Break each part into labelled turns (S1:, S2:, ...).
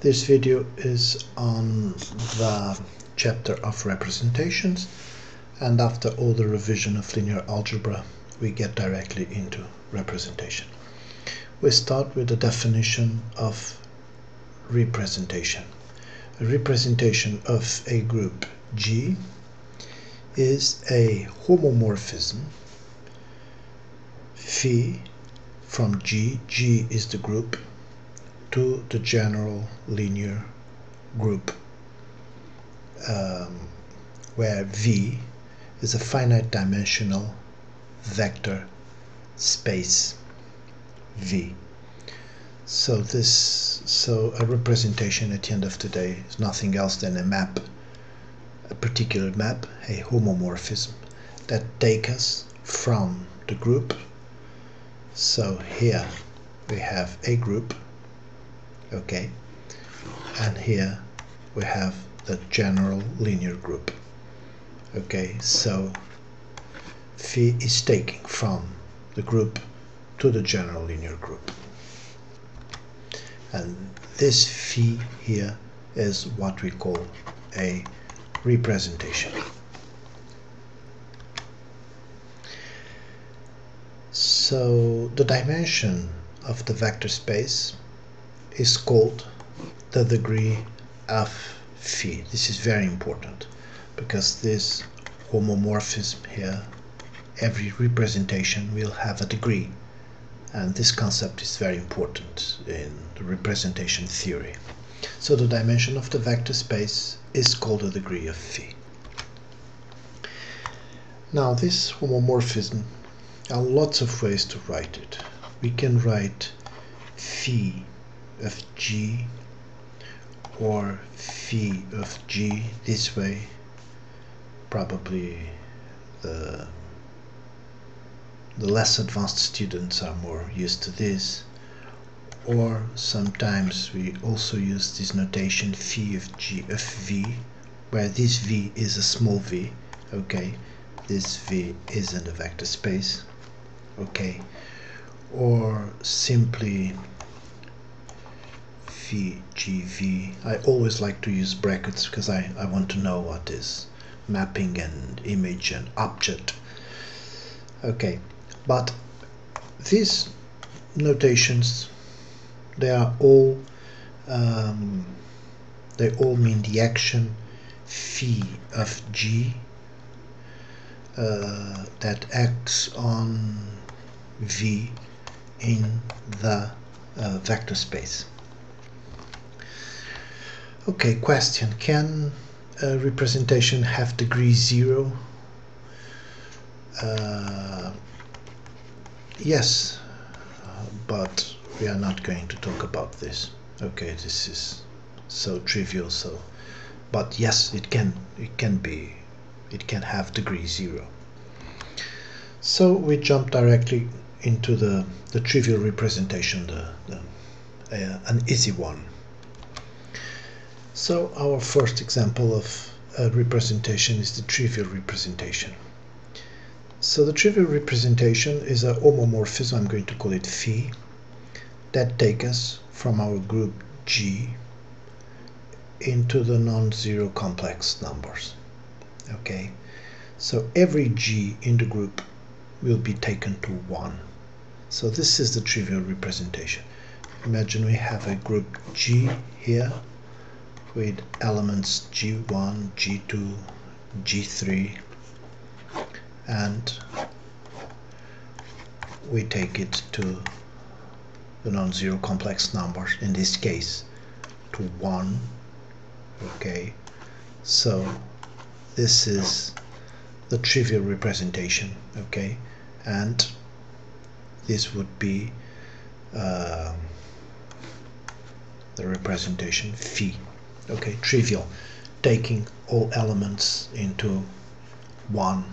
S1: This video is on the chapter of representations, and after all the revision of linear algebra we get directly into representation. We start with the definition of representation. A representation of a group G is a homomorphism phi from G is the group, to the general linear group, where V is a finite dimensional vector space V. So a representation at the end of the day is nothing else than a map, a particular map, a homomorphism that takes us from the group. So here we have a group, okay, and here we have the general linear group, okay. So phi is taking from the group to the general linear group, and this phi here is what we call a representation. So the dimension of the vector space is called the degree of phi. This is very important because this homomorphism here, every representation will have a degree, and this concept is very important in the representation theory. So the dimension of the vector space is called the degree of phi. Now this homomorphism, there are lots of ways to write it. We can write phi of G or phi of G this way. Probably the less advanced students are more used to this, or sometimes we also use this notation phi of G of V, where this V is a small v, okay, this V is in the vector space, okay, or simply phi GV. I always like to use brackets because I want to know what is mapping and image and object, okay. But these notations, they all mean the action phi of G that acts on V in the vector space. Okay, question: can a representation have degree 0? Yes, but we are not going to talk about this. Okay, this is so trivial. So, but yes, it can have degree 0. So we jump directly into the trivial representation, an easy one. So our first example of a representation is the trivial representation. So the trivial representation is a homomorphism, I'm going to call it phi, that takes us from our group G into the non-zero complex numbers, okay. So every G in the group will be taken to 1. So this is the trivial representation. Imagine we have a group G here with elements G1, G2, G3, and we take it to the non-zero complex numbers, in this case to 1, okay. So this is the trivial representation, okay, and this would be the representation phi, okay, trivial, taking all elements into one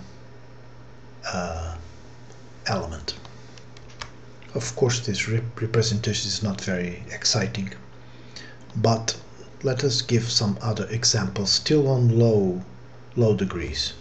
S1: element. Of course, this representation is not very exciting, but let us give some other examples still on low degrees.